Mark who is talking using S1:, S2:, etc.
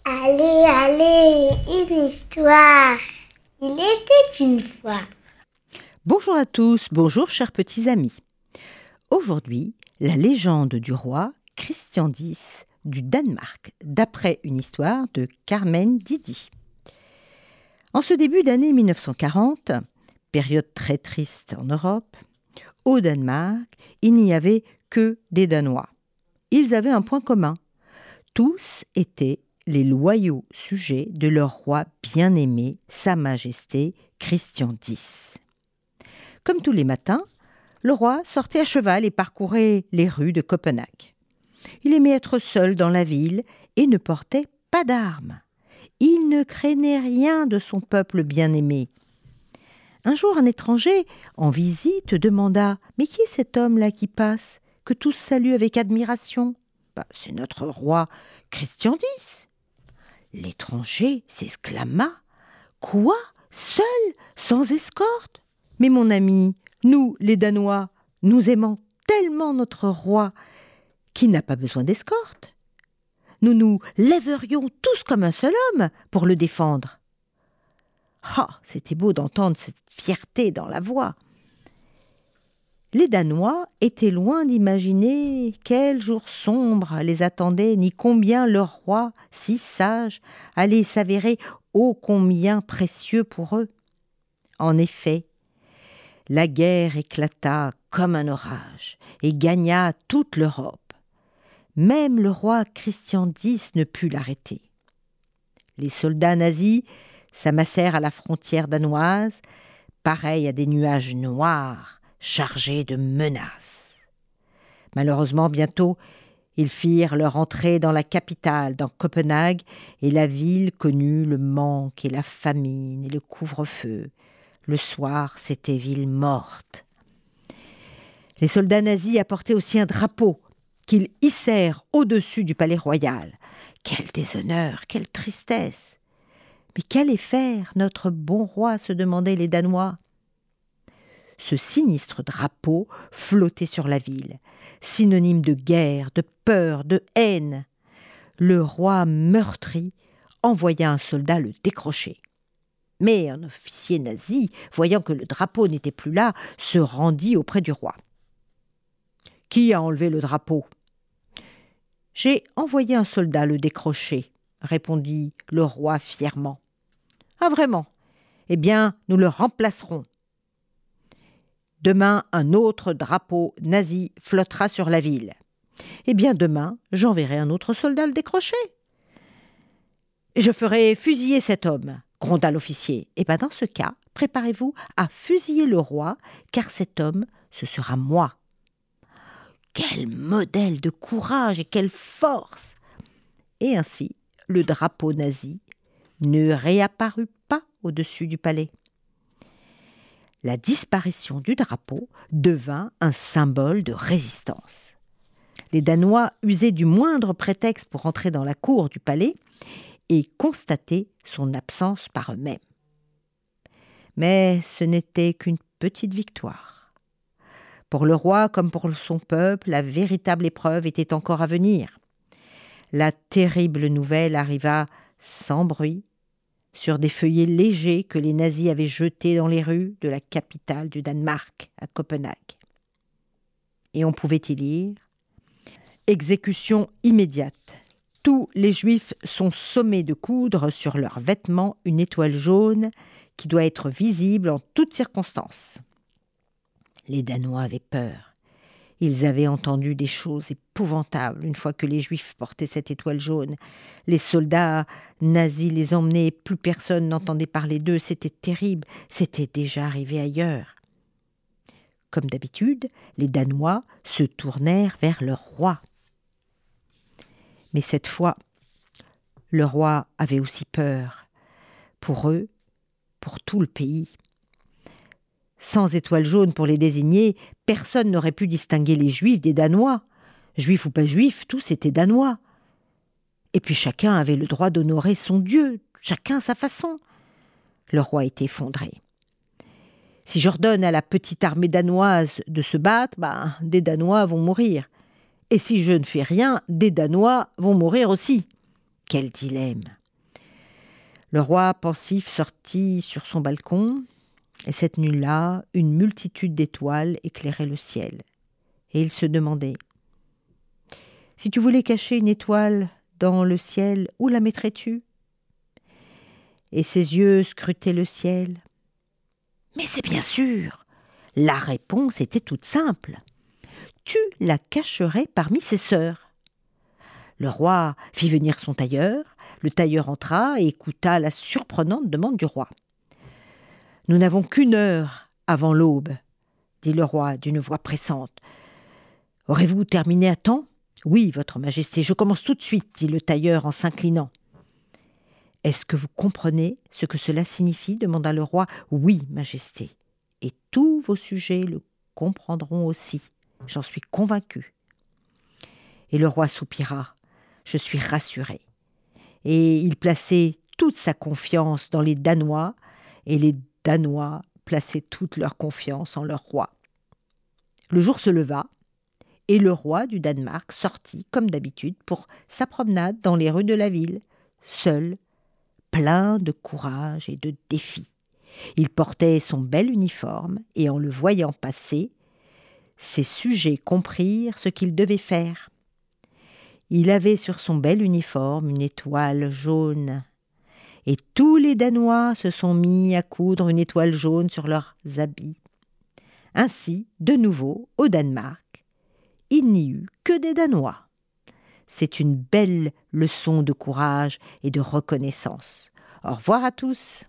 S1: Allez, allez, une histoire. Il était une fois.
S2: Bonjour à tous, bonjour chers petits amis. Aujourd'hui, la légende du roi Christian X du Danemark, d'après une histoire de Carmen Didi. En ce début d'année 1940, période très triste en Europe, au Danemark, il n'y avait que des Danois. Ils avaient un point commun. Tous étaient les loyaux sujets de leur roi bien-aimé, Sa Majesté Christian X. Comme tous les matins, le roi sortait à cheval et parcourait les rues de Copenhague. Il aimait être seul dans la ville et ne portait pas d'armes. Il ne craignait rien de son peuple bien-aimé. Un jour, un étranger, en visite, demanda « Mais qui est cet homme-là qui passe, que tous saluent avec admiration ?»« C'est notre roi Christian X. » L'étranger s'exclama « Quoi ? Seul, sans escorte ? Mais mon ami, nous, les Danois, nous aimons tellement notre roi qu'il n'a pas besoin d'escorte. Nous nous lèverions tous comme un seul homme pour le défendre. » Ah, c'était beau d'entendre cette fierté dans la voix. Les Danois étaient loin d'imaginer quel jour sombre les attendait, ni combien leur roi, si sage, allait s'avérer ô combien précieux pour eux. En effet, la guerre éclata comme un orage et gagna toute l'Europe. Même le roi Christian X ne put l'arrêter. Les soldats nazis s'amassèrent à la frontière danoise, pareils à des nuages noirs chargés de menaces. Malheureusement, bientôt, ils firent leur entrée dans la capitale, dans Copenhague, et la ville connut le manque et la famine et le couvre-feu. Le soir, c'était ville morte. Les soldats nazis apportaient aussi un drapeau qu'ils hissèrent au-dessus du palais royal. Quel déshonneur, quelle tristesse! Mais qu'allait faire notre bon roi, se demandaient les Danois. Ce sinistre drapeau flottait sur la ville, synonyme de guerre, de peur, de haine. Le roi meurtri envoya un soldat le décrocher. Mais un officier nazi, voyant que le drapeau n'était plus là, se rendit auprès du roi. « Qui a enlevé le drapeau ?»« J'ai envoyé un soldat le décrocher, » répondit le roi fièrement. « Ah, vraiment ? Eh bien, nous le remplacerons. Demain, un autre drapeau nazi flottera sur la ville. Eh bien, demain, j'enverrai un autre soldat le décrocher. Je ferai fusiller cet homme, gronda l'officier. Eh bien, dans ce cas, préparez-vous à fusiller le roi, car cet homme, ce sera moi. Quel modèle de courage et quelle force! Et ainsi, le drapeau nazi ne réapparut pas au-dessus du palais. La disparition du drapeau devint un symbole de résistance. Les Danois usaient du moindre prétexte pour entrer dans la cour du palais et constater son absence par eux-mêmes. Mais ce n'était qu'une petite victoire. Pour le roi comme pour son peuple, la véritable épreuve était encore à venir. La terrible nouvelle arriva sans bruit, sur des feuillets légers que les nazis avaient jetés dans les rues de la capitale du Danemark, à Copenhague. Et on pouvait y lire « Exécution immédiate. Tous les Juifs sont sommés de coudre sur leurs vêtements une étoile jaune qui doit être visible en toutes circonstances. » Les Danois avaient peur. Ils avaient entendu des choses épouvantables une fois que les Juifs portaient cette étoile jaune. Les soldats nazis les emmenaient, plus personne n'entendait parler d'eux, c'était terrible, c'était déjà arrivé ailleurs. Comme d'habitude, les Danois se tournèrent vers leur roi. Mais cette fois, le roi avait aussi peur. Pour eux, pour tout le pays. Sans étoile jaune pour les désigner, personne n'aurait pu distinguer les Juifs des Danois. Juifs ou pas juifs, tous étaient Danois. Et puis chacun avait le droit d'honorer son Dieu, chacun à sa façon. Le roi était effondré. Si j'ordonne à la petite armée danoise de se battre, des Danois vont mourir. Et si je ne fais rien, des Danois vont mourir aussi. Quel dilemme! Le roi pensif sortit sur son balcon, et cette nuit-là, une multitude d'étoiles éclairait le ciel. Et il se demandait, si tu voulais cacher une étoile dans le ciel, où la mettrais-tu? Et ses yeux scrutaient le ciel. Mais c'est bien sûr! La réponse était toute simple. Tu la cacherais parmi ses sœurs. Le roi fit venir son tailleur. Le tailleur entra et écouta la surprenante demande du roi. « Nous n'avons qu'une heure avant l'aube, dit le roi d'une voix pressante. « Aurez-vous terminé à temps ? » ?»« Oui, votre majesté, je commence tout de suite, dit le tailleur en s'inclinant. « Est-ce que vous comprenez ce que cela signifie ? Demanda le roi. « Oui, majesté, et tous vos sujets le comprendront aussi, j'en suis convaincu. » Et le roi soupira. « Je suis rassuré. » Et il plaçait toute sa confiance dans les Danois, et les Danois plaçaient toute leur confiance en leur roi. Le jour se leva, et le roi du Danemark sortit, comme d'habitude, pour sa promenade dans les rues de la ville, seul, plein de courage et de défis. Il portait son bel uniforme, et en le voyant passer, ses sujets comprirent ce qu'il devait faire. Il avait sur son bel uniforme une étoile jaune. Et tous les Danois se sont mis à coudre une étoile jaune sur leurs habits. Ainsi, de nouveau, au Danemark, il n'y eut que des Danois. C'est une belle leçon de courage et de reconnaissance. Au revoir à tous.